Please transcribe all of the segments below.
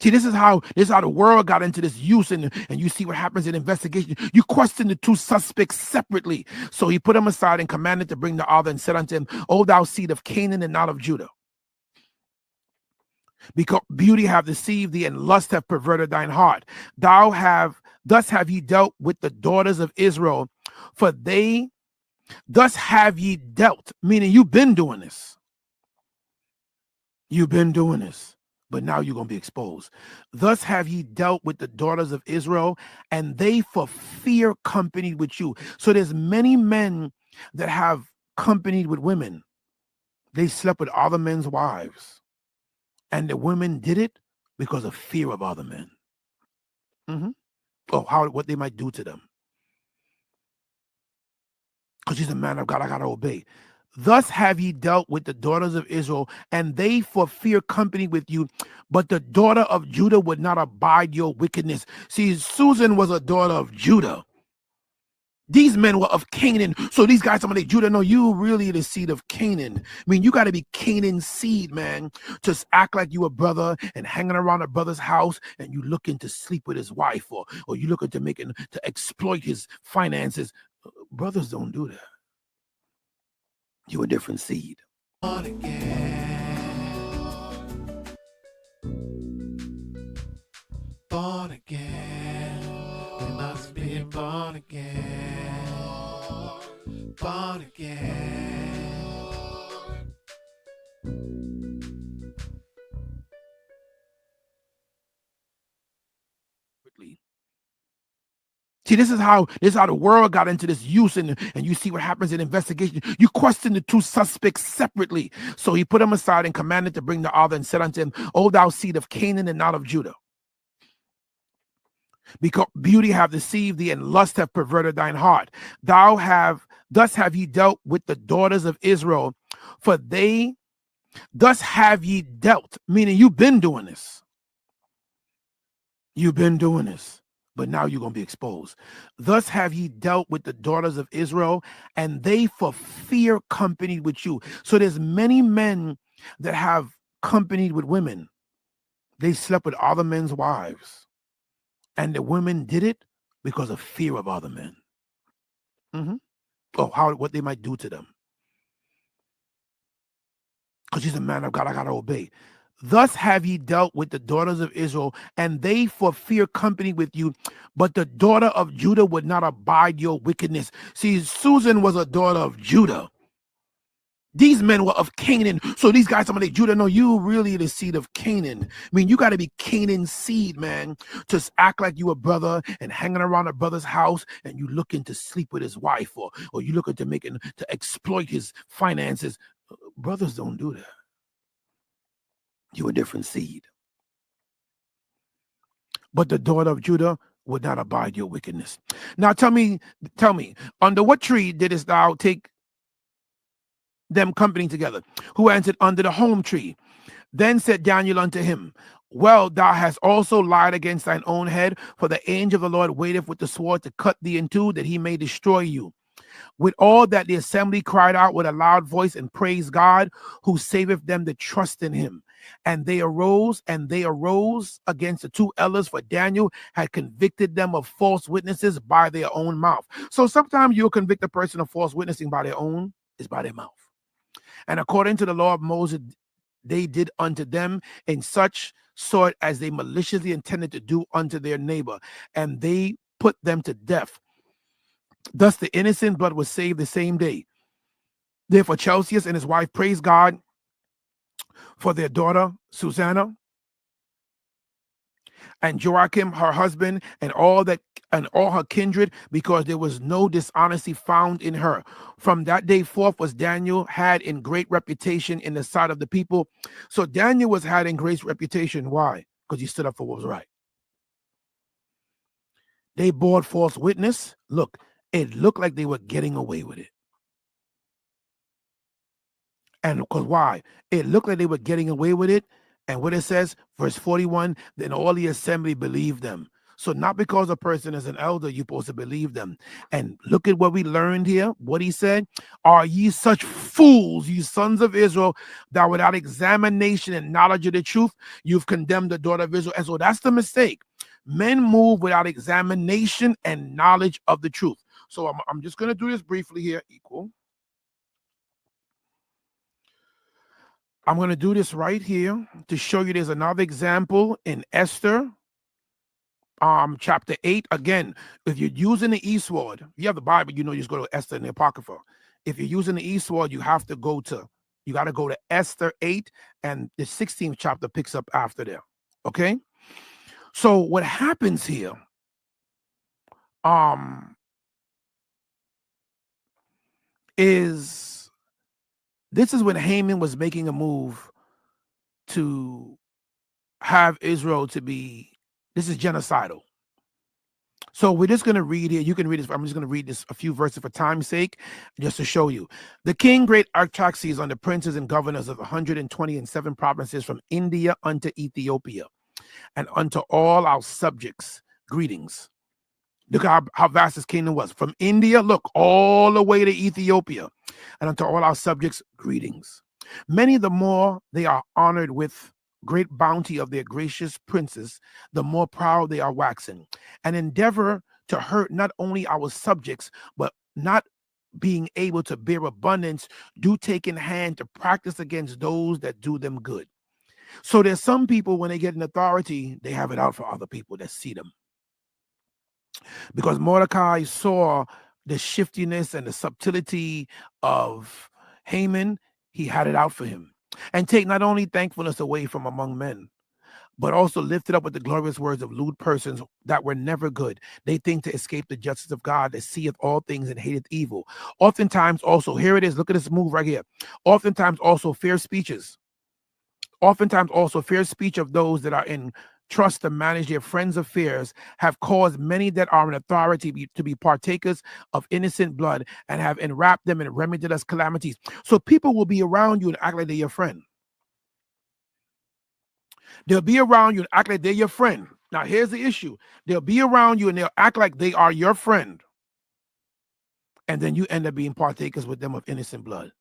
See, this is how the world got into this use, and you see what happens in investigation. You question the two suspects separately. So he put them aside and commanded to bring the other and said unto him, O thou seed of Canaan and not of Judah, because beauty have deceived thee and lust have perverted thine heart. Thus have ye dealt with the daughters of Israel, for they thus have ye dealt, meaning you've been doing this. You've been doing this, but now you're going to be exposed. Thus have ye dealt with the daughters of Israel, and they for fear companied with you. So there's many men that have companied with women. They slept with other men's wives, and the women did it because of fear of other men. What they might do to them. Because he's a man of God, I got to obey. Thus have ye dealt with the daughters of Israel, and they for fear company with you. But the daughter of Judah would not abide your wickedness. See, Susan was a daughter of Judah. These men were of Canaan. So these guys, some of the Judah, no, you really the seed of Canaan. I mean, you got to be Canaan seed, man. Just act like you a brother and hanging around a brother's house, and you looking to sleep with his wife, or you looking to exploit his finances. Brothers don't do that. You a different seed. Born again. We must be born again. Born again. See, this is how the world got into this use, and you see what happens in investigation. You question the two suspects separately. So he put them aside and commanded to bring the other and said unto him, O thou seed of Canaan and not of Judah, because beauty have deceived thee and lust have perverted thine heart. Thus have ye dealt with the daughters of Israel, for they thus have ye dealt, meaning you've been doing this. You've been doing this, but now you're going to be exposed. Thus have ye dealt with the daughters of Israel, and they for fear companied with you. So there's many men that have companied with women. They slept with other men's wives, and the women did it because of fear of other men. What they might do to them. Because he's a man of God, I got to obey. Thus have ye dealt with the daughters of Israel, and they for fear company with you. But the daughter of Judah would not abide your wickedness. See, Susan was a daughter of Judah. These men were of Canaan. So these guys, some of the Judah, no, you really the seed of Canaan. I mean, you got to be Canaan seed, man. Just act like you a brother and hanging around a brother's house, and you looking to sleep with his wife, or you looking to exploit his finances. Brothers don't do that. You a different seed. But the daughter of Judah would not abide your wickedness. Now tell me, under what tree didst thou take them company together? Who answered, under the home tree. Then said Daniel unto him, well, thou hast also lied against thine own head, for the angel of the Lord waiteth with the sword to cut thee in two, that he may destroy you. With all that the assembly cried out with a loud voice and praised God, who saveth them that trust in him. And they arose against the two elders, for Daniel had convicted them of false witnesses by their own mouth. So sometimes you'll convict a person of false witnessing by their mouth. And according to the law of Moses, they did unto them in such sort as they maliciously intended to do unto their neighbor, and they put them to death. Thus the innocent blood was saved the same day. Therefore Chelcias and his wife praised God for their daughter Susanna, and Joachim her husband, and all her kindred, because there was no dishonesty found in her. From that day forth was Daniel had in great reputation in the sight of the people. So Daniel was had in great reputation. Why? Because he stood up for what was right. They bore false witness. Look, it looked like they were getting away with it. And because why? It looked like they were getting away with it. And what it says, verse 41, then all the assembly believed them. So not because a person is an elder, you're supposed to believe them. And look at what we learned here. What he said, are ye such fools, you sons of Israel, that without examination and knowledge of the truth, you've condemned the daughter of Israel. And so that's the mistake. Men move without examination and knowledge of the truth. So I'm just going to do this briefly here. Equal. I'm going to do this right here to show you there's another example in Esther, chapter 8. Again, if you're using the eastward, you have the Bible, you just go to Esther and the Apocrypha. If you're using the eastward, you got to go to Esther 8, and the 16th chapter picks up after there. Okay? So what happens here, is this is when Haman was making a move to have Israel to be, this is genocidal. So we're just going to read here. You can read this. I'm just going to read this a few verses for time's sake, just to show you. The king, great Artaxerxes, on the princes and governors of 127 provinces from India unto Ethiopia, and unto all our subjects, greetings. Look how vast his kingdom was. From India, look, all the way to Ethiopia, and unto all our subjects, greetings. Many the more they are honored with great bounty of their gracious princes, the more proud they are waxing, and endeavor to hurt not only our subjects, but not being able to bear abundance, do take in hand to practice against those that do them good. So there's some people, when they get an authority, they have it out for other people that see them. Because Mordecai saw the shiftiness and the subtlety of Haman, he had it out for him. And take not only thankfulness away from among men, but also lift it up with the glorious words of lewd persons that were never good. They think to escape the justice of God that seeth all things and hateth evil. Oftentimes also, here it is, look at this move right here. Oftentimes also fair speeches. Oftentimes also fair speech of those that are in trust to manage their friends' affairs have caused many that are in authority to be partakers of innocent blood, and have enwrapped them in remedied us calamities. So people will be around you and act like they're your friend. They'll be around you and act like they're your friend. Now, here's the issue. They'll be around you and they'll act like they are your friend. And then you end up being partakers with them of innocent blood.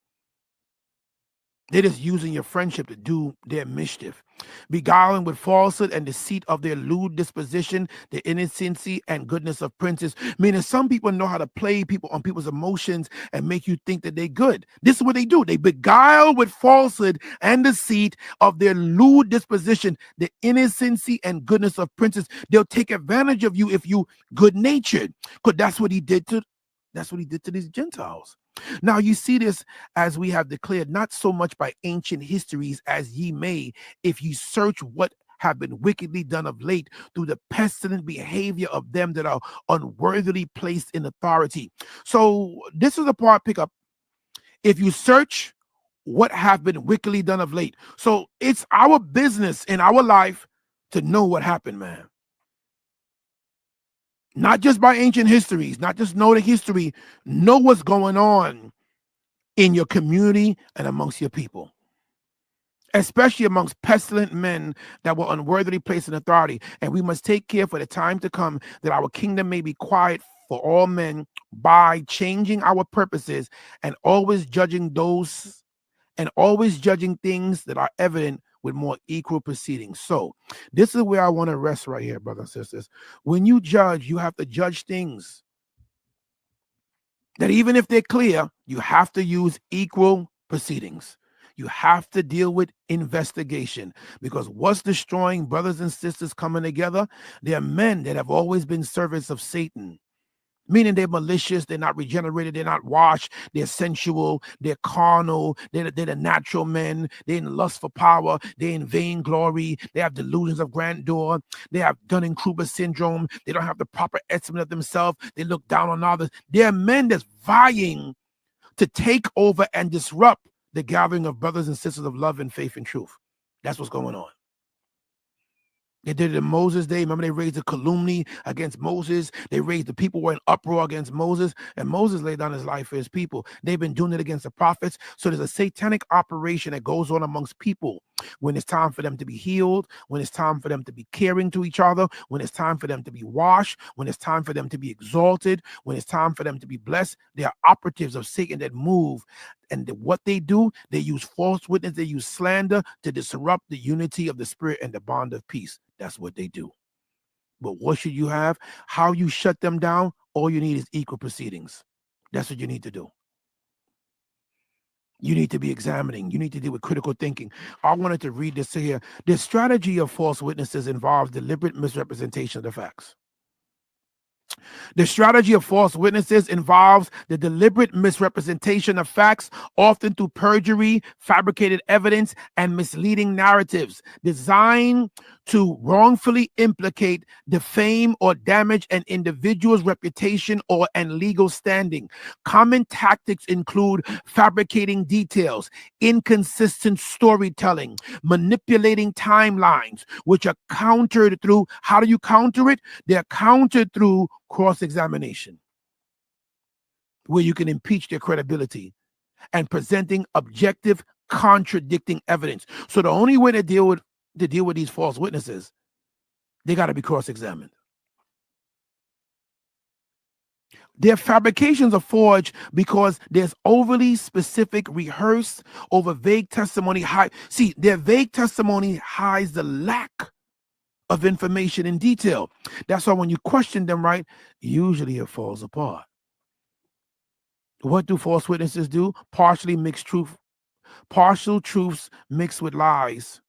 They're just using your friendship to do their mischief, beguiling with falsehood and deceit of their lewd disposition, the innocency and goodness of princes. Meaning some people know how to play people on people's emotions and make you think that they're good. This is what they do. They beguile with falsehood and deceit of their lewd disposition, the innocency and goodness of princes. They'll take advantage of you if you good-natured, because that's what he did to these Gentiles. Now you see this, as we have declared, not so much by ancient histories as ye may, if ye search what have been wickedly done of late through the pestilent behavior of them that are unworthily placed in authority. So this is the part pick up. If you search what have been wickedly done of late. So it's our business in our life to know what happened, man. Not just by ancient histories, not just know the history, know what's going on in your community and amongst your people, especially amongst pestilent men that were unworthily placed in authority. And we must take care for the time to come that our kingdom may be quiet for all men, by changing our purposes and always judging things that are evident with more equal proceedings. So this is where I want to rest right here, brothers and sisters. When you judge, you have to judge things that even if they're clear, you have to use equal proceedings. You have to deal with investigation, because what's destroying brothers and sisters coming together? They're men that have always been servants of Satan. Meaning they're malicious, they're not regenerated, they're not washed, they're sensual, they're carnal, they're the natural men, they're in lust for power, they're in vainglory, they have delusions of grandeur, they have Dunning-Kruger syndrome, they don't have the proper estimate of themselves, they look down on others. They're men that's vying to take over and disrupt the gathering of brothers and sisters of love and faith and truth. That's what's going on. They did it in Moses' day. Remember, they raised a calumny against Moses. They raised the people were in uproar against Moses, and Moses laid down his life for his people. They've been doing it against the prophets. So there's a satanic operation that goes on amongst people when it's time for them to be healed, when it's time for them to be caring to each other, when it's time for them to be washed, when it's time for them to be exalted, when it's time for them to be blessed. They are operatives of Satan that move. And what they do, they use false witness, they use slander to disrupt the unity of the spirit and the bond of peace. That's what they do. But what should you have? How you shut them down? All you need is equal proceedings. That's what you need to do. You need to be examining. You need to deal with critical thinking. I wanted to read this here. The strategy of false witnesses involves deliberate misrepresentation of the facts. The strategy of false witnesses involves the deliberate misrepresentation of facts, often through perjury, fabricated evidence, and misleading narratives, designed to wrongfully implicate, defame, or damage an individual's reputation and legal standing. Common tactics include fabricating details, inconsistent storytelling, manipulating timelines, which are countered through, how do you counter it? They're countered through cross-examination, where you can impeach their credibility, and presenting objective, contradicting evidence. So the only way to deal with these false witnesses, they got to be cross-examined. Their fabrications are forged because there's overly specific, rehearsed, over vague testimony. See, their vague testimony hides the lack of information in detail. That's why when you question them, right, usually it falls apart. What do false witnesses do? Partial truths mixed with lies,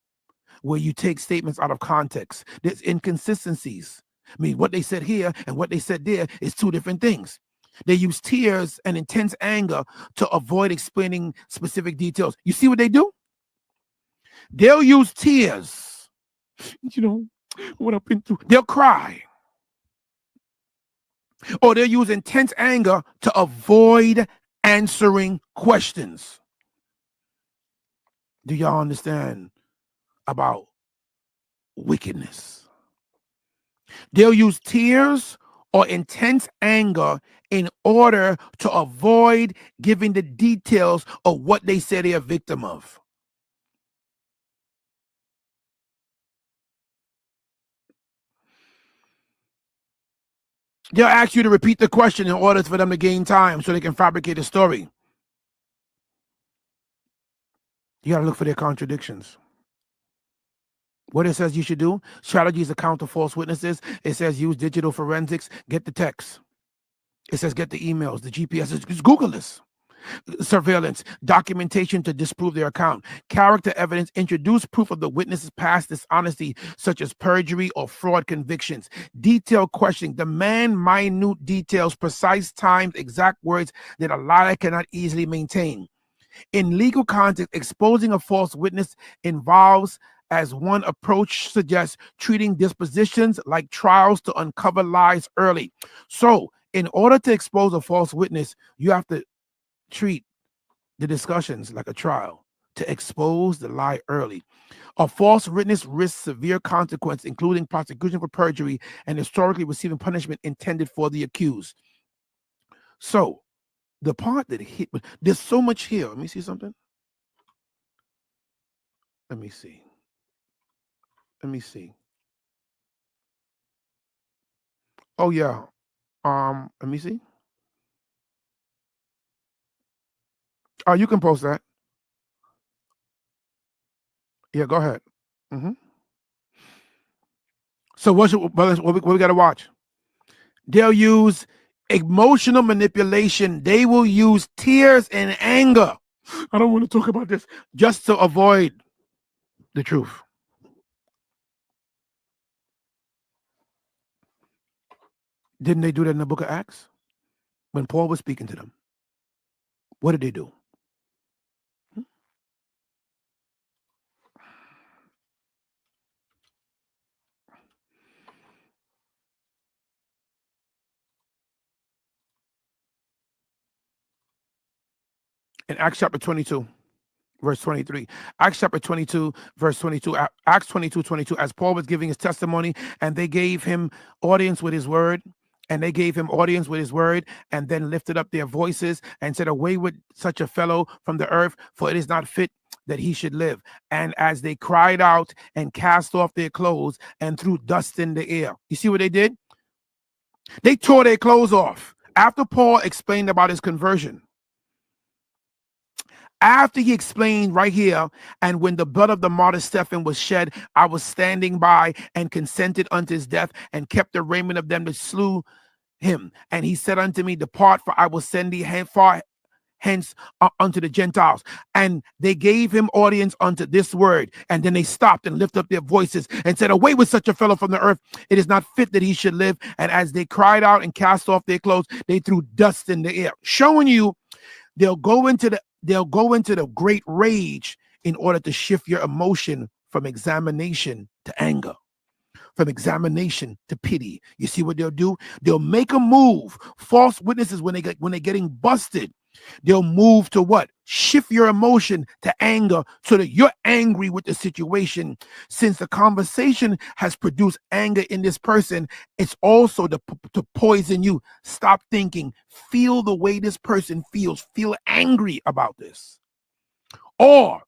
where you take statements out of context. There's inconsistencies. I mean, what they said here and what they said there is two different things. They use tears and intense anger to avoid explaining specific details. You see what they do? They'll use tears. What I've been through. They'll cry. Or they'll use intense anger to avoid answering questions. Do y'all understand about wickedness? They'll use tears or intense anger in order to avoid giving the details of what they say they're a victim of. They'll ask you to repeat the question in order for them to gain time so they can fabricate a story. You got to look for their contradictions. What it says you should do, strategies to counter false witnesses. It says use digital forensics, get the text. It says get the emails, the GPS. Just Google this. Surveillance, documentation to disprove their account, character evidence, introduce proof of the witness's past dishonesty, such as perjury or fraud convictions, detailed questioning, demand minute details, precise times, exact words that a liar cannot easily maintain. In legal context, exposing a false witness involves, as one approach suggests, treating dispositions like trials to uncover lies early. So, in order to expose a false witness, you have to treat the discussions like a trial to expose the lie early. A false witness risks severe consequence, including prosecution for perjury and historically receiving punishment intended for the accused. So, the part that hit, there's so much here. Let me see something. Let me see. Oh yeah. Let me see. Oh, you can post that. Yeah, go ahead. So what we got to watch? They'll use emotional manipulation. They will use tears and anger. I don't want to talk about this, just to avoid the truth. Didn't they do that in the book of Acts? When Paul was speaking to them, what did they do? In Acts chapter 22, verse 23. Acts chapter 22, verse 22. Acts 22, 22. As Paul was giving his testimony, and they gave him audience with his word, and they gave him audience with his word, and then lifted up their voices and said, away with such a fellow from the earth, for it is not fit that he should live. And as they cried out and cast off their clothes and threw dust in the air. You see what they did? They tore their clothes off. After Paul explained about his conversion, after he explained right here, and when the blood of the martyr Stephen was shed, I was standing by and consented unto his death and kept the raiment of them that slew him. And he said unto me, depart, for I will send thee far hence unto the Gentiles. And they gave him audience unto this word. And then they stopped and lifted up their voices and said, away with such a fellow from the earth. It is not fit that he should live. And as they cried out and cast off their clothes, they threw dust in the air, showing you they'll go into the great rage in order to shift your emotion from examination to anger, from examination to pity. You see what they'll do? They'll make a move. False witnesses, when they're getting busted, they'll move to what? Shift your emotion to anger so that you're angry with the situation. Since the conversation has produced anger in this person, it's also to poison you. Stop thinking. Feel the way this person feels. Feel angry about this. Or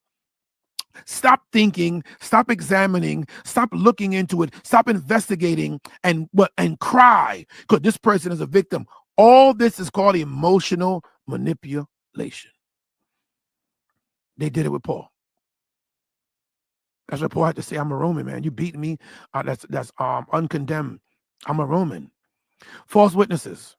stop thinking, stop examining, stop looking into it, stop investigating, and cry because this person is a victim. All this is called emotional manipulation. They did it with Paul. That's what Paul had to say. I'm a Roman, man. You beat me. That's uncondemned. I'm a Roman. False witnesses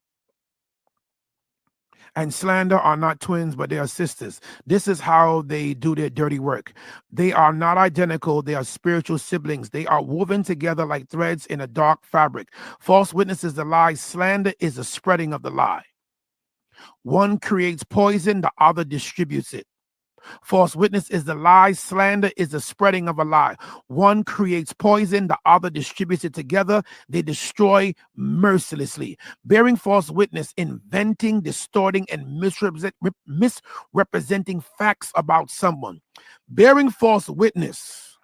and slander are not twins, but they are sisters. This is how they do their dirty work. They are not identical. They are spiritual siblings. They are woven together like threads in a dark fabric. False witnesses, the lie. Slander is the spreading of the lie. One creates poison, the other distributes it. False witness is the lie. Slander is the spreading of a lie. One creates poison, the other distributes it. Together they destroy mercilessly. Bearing false witness, inventing, distorting, and misrepresenting facts about someone. Bearing false witness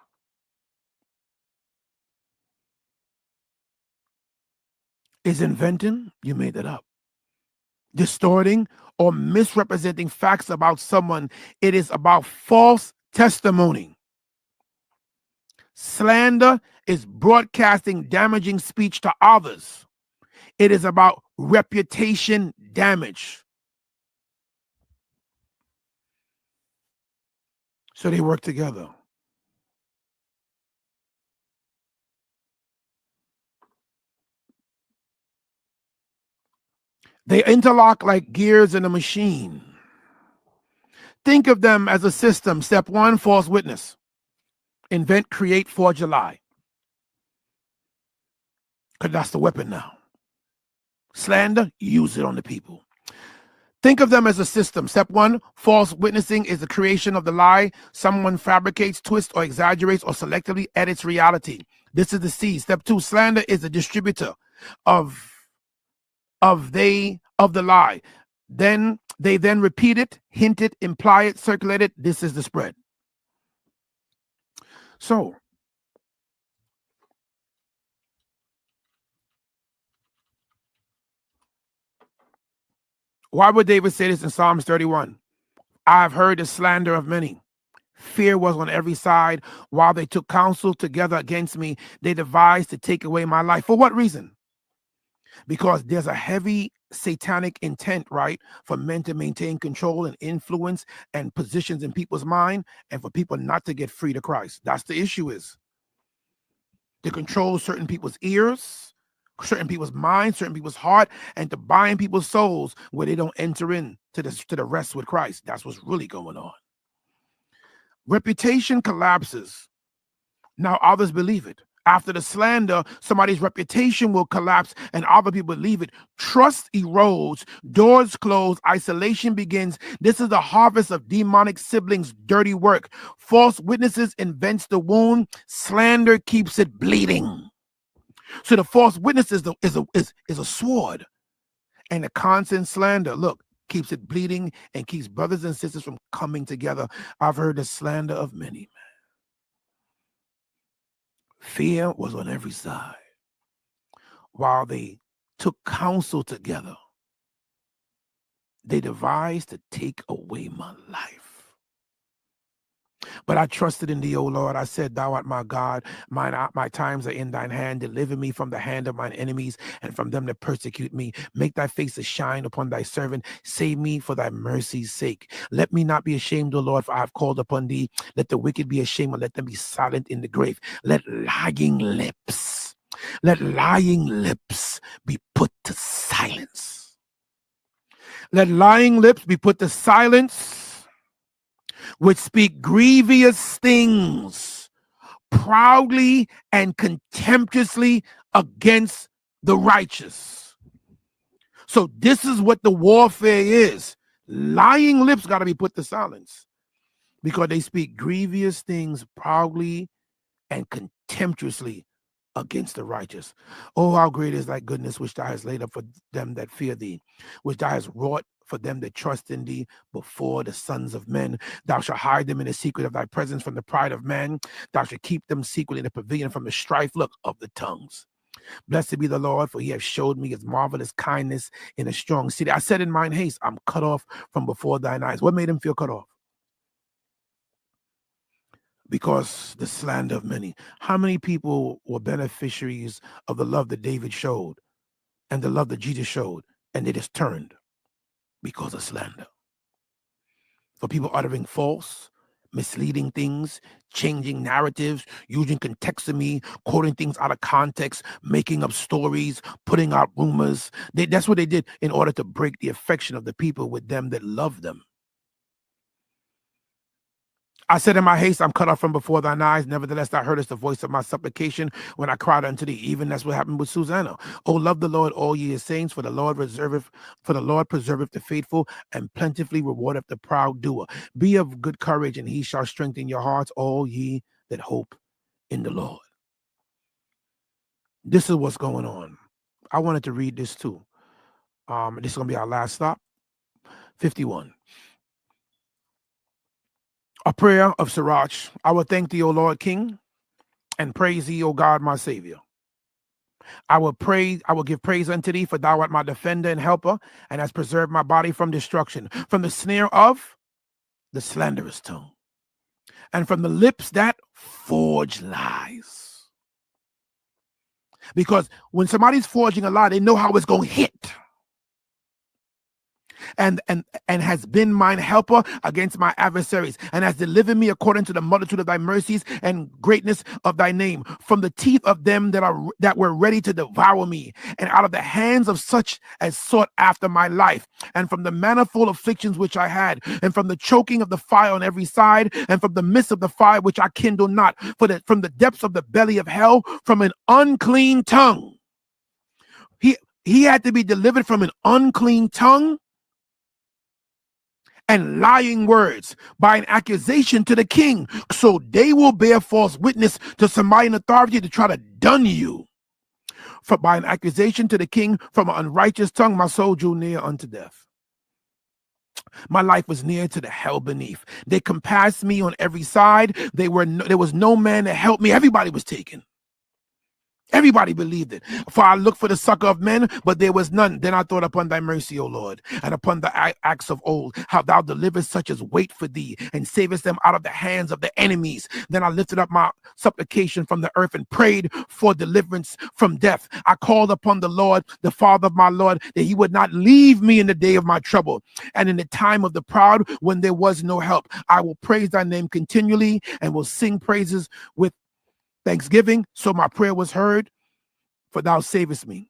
is inventing, you made it up, distorting, or misrepresenting facts about someone. It is about false testimony. Slander is broadcasting damaging speech to others. It is about reputation damage. So they work together. They interlock like gears in a machine. Think of them as a system. Step one, false witness. Invent, create, forge a lie. Because that's the weapon now. Slander, use it on the people. Think of them as a system. Step one, false witnessing is the creation of the lie. Someone fabricates, twists, or exaggerates, or selectively edits reality. This is the seed. Step two, slander is the distributor of the lie. Then they repeat it, hint it, imply it, circulate it. This is the spread. So why would David say this in Psalms 31? I've heard the slander of many. Fear was on every side. While they took counsel together against me, they devised to take away my life. For what reason? Because there's a heavy satanic intent, right, for men to maintain control and influence and positions in people's mind, and for people not to get free to Christ. That's the issue, is to control certain people's ears, certain people's minds, certain people's heart, and to bind people's souls where they don't enter in to the rest with Christ. That's what's really going on. Reputation collapses. Now others believe it. After the slander, somebody's reputation will collapse and other people believe it. Trust erodes, doors close, isolation begins. This is the harvest of demonic siblings' dirty work. False witnesses invents the wound. Slander keeps it bleeding. So the false witness is a sword, and the constant slander, look, keeps it bleeding, and keeps brothers and sisters from coming together. I've heard the slander of many. Fear was on every side. While they took counsel together, they devised to take away my life. But I trusted in thee, O Lord. I said, thou art my God. My times are in thine hand. Deliver me from the hand of mine enemies and from them that persecute me. Make thy face to shine upon thy servant. Save me for thy mercy's sake. Let me not be ashamed, O Lord, for I have called upon thee. Let the wicked be ashamed, and let them be silent in the grave. Let lying lips be put to silence. Let lying lips be put to silence, which speak grievous things proudly and contemptuously against the righteous. So this is what the warfare is. Lying lips got to be put to silence because they speak grievous things proudly and contemptuously against the righteous. Oh, how great is thy goodness, which thou hast laid up for them that fear thee, which thou hast wrought for them that trust in thee before the sons of men. Thou shalt hide them in the secret of thy presence from the pride of man. Thou shalt keep them secretly in the pavilion from the strife, look, of the tongues. Blessed be the Lord, for he has showed me his marvelous kindness in a strong city. I said in mine haste, I'm cut off from before thine eyes. What made him feel cut off? Because the slander of many. How many people were beneficiaries of the love that David showed and the love that Jesus showed, and they just turned because of slander? For people uttering false, misleading things, changing narratives, using contextomy, quoting things out of context, making up stories, putting out rumors. That's what they did in order to break the affection of the people with them that love them. I said in my haste, I'm cut off from before thine eyes. Nevertheless, thou heardest the voice of my supplication when I cried unto thee. Even that's what happened with Susanna. Oh, love the Lord, all ye his saints, for the Lord preserveth the faithful, and plentifully rewardeth the proud doer. Be of good courage, and he shall strengthen your hearts, all ye that hope in the Lord. This is what's going on. I wanted to read this too. This is going to be our last stop. 51. A prayer of Sirach. I will thank thee, O Lord King, and praise thee, O God, my Savior. I will give praise unto thee, for thou art my defender and helper, and hast preserved my body from destruction, from the snare of the slanderous tongue, and from the lips that forge lies. Because when somebody's forging a lie, they know how it's going to hit. And has been mine helper against my adversaries, and has delivered me according to the multitude of thy mercies and greatness of thy name, from the teeth of them that were ready to devour me, and out of the hands of such as sought after my life, and from the manifold afflictions which I had, and from the choking of the fire on every side, and from the midst of the fire which I kindle not, from the depths of the belly of hell, from an unclean tongue. He had to be delivered from an unclean tongue and lying words by an accusation to the king. So they will bear false witness to somebody in authority to try to dun you. For by an accusation to the king from an unrighteous tongue, my soul drew near unto death. My life was near to the hell beneath. They compassed me on every side. There was no man to help me. Everybody was taken. Everybody believed it. For I looked for the succor of men, but there was none. Then I thought upon thy mercy, O Lord, and upon the acts of old, how thou deliverest such as wait for thee, and savest them out of the hands of the enemies. Then I lifted up my supplication from the earth and prayed for deliverance from death. I called upon the Lord, the Father of my Lord, that he would not leave me in the day of my trouble, and in the time of the proud, when there was no help. I will praise thy name continually, and will sing praises with thanksgiving. So my prayer was heard, for thou savest me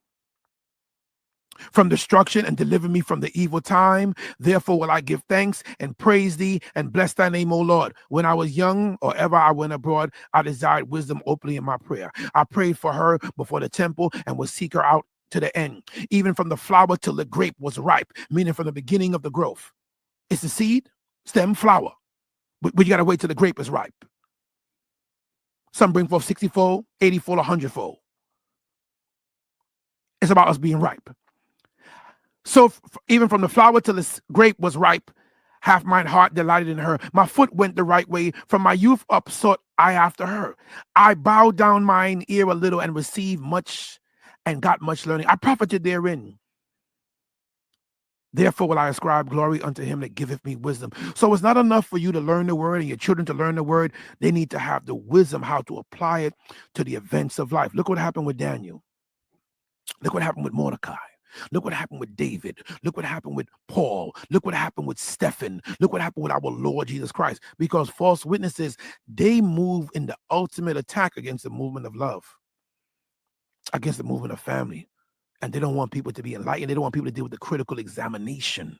from destruction and deliver me from the evil time. Therefore will I give thanks and praise thee and bless thy name, O Lord. When I was young, or ever I went abroad, I desired wisdom openly in my prayer. I prayed for her before the temple and will seek her out to the end, even from the flower till the grape was ripe, meaning from the beginning of the growth. It's the seed, stem, flower, but you got to wait till the grape is ripe. Some bring forth 60-fold, 80-fold, 100-fold. It's about us being ripe. So even from the flower till the grape was ripe, half mine heart delighted in her. My foot went the right way. From my youth up sought I after her. I bowed down mine ear a little and received much and got much learning. I profited therein. Therefore will I ascribe glory unto him that giveth me wisdom. So it's not enough for you to learn the word and your children to learn the word. They need to have the wisdom how to apply it to the events of life. Look what happened with Daniel. Look what happened with Mordecai. Look what happened with David. Look what happened with Paul. Look what happened with Stephen. Look what happened with our Lord Jesus Christ. Because false witnesses, they move in the ultimate attack against the movement of love, against the movement of family. And they don't want people to be enlightened. They don't want people to deal with the critical examination.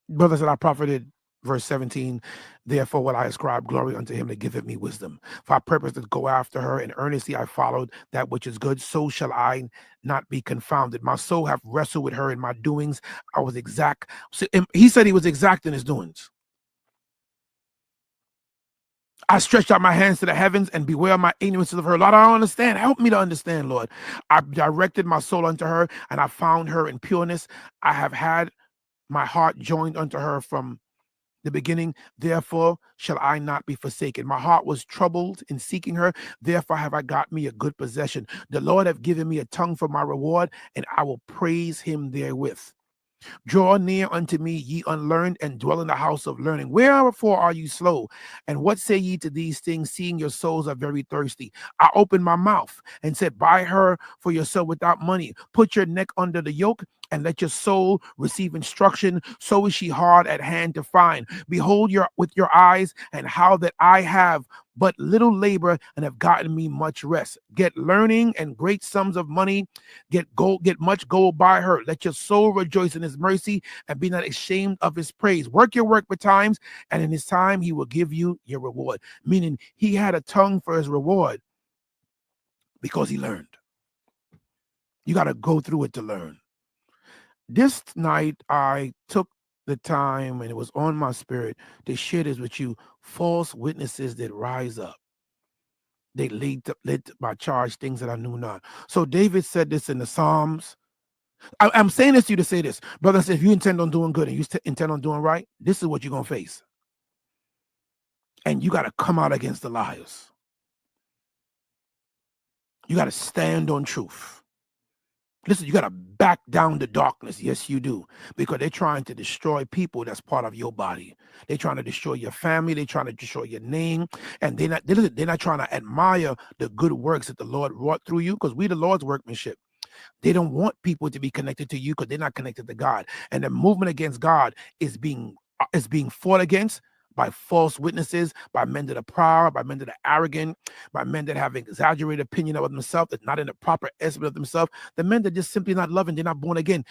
Brother said, I profited, verse 17, therefore will I ascribe glory unto him that giveth me wisdom. For I purpose to go after her, and earnestly I followed that which is good, so shall I not be confounded. My soul hath wrestled with her in my doings. I was exact. So, he said he was exact in his doings. I stretched out my hands to the heavens and beware my ignorances of her. Lord, I don't understand. Help me to understand, Lord. I directed my soul unto her, and I found her in pureness. I have had my heart joined unto her from the beginning. Therefore shall I not be forsaken. My heart was troubled in seeking her. Therefore have I got me a good possession. The Lord have given me a tongue for my reward, and I will praise him therewith. Draw near unto me, ye unlearned, and dwell in the house of learning. Wherefore are you slow? And what say ye to these things, seeing your souls are very thirsty? I opened my mouth and said, buy her for yourself without money. Put your neck under the yoke, and let your soul receive instruction. So is she hard at hand to find. Behold with your eyes, and how that I have but little labor and have gotten me much rest. Get learning and great sums of money. Get much gold by her. Let your soul rejoice in his mercy and be not ashamed of his praise. Work your work betimes, and in his time he will give you your reward. Meaning he had a tongue for his reward because he learned. You got to go through it to learn. This night I took the time, and it was on my spirit to share this with you. False witnesses that rise up. They led by charge things that I knew not. So David said this in the Psalms. I'm saying this to you to say this. Brother said, if you intend on doing good and you intend on doing right, this is what you're going to face. And you got to come out against the liars. You got to stand on truth. Listen, you got to back down the darkness. Yes, you do. Because they're trying to destroy people that's part of your body. They're trying to destroy your family. They're trying to destroy your name. And they're not trying to admire the good works that the Lord wrought through you, because we the Lord's workmanship. They don't want people to be connected to you because they're not connected to God. And the movement against God is being fought against by false witnesses, by men that are proud, by men that are arrogant, by men that have exaggerated opinion of themselves, that's not in the proper estimate of themselves, the men that just simply not loving, they're not born again.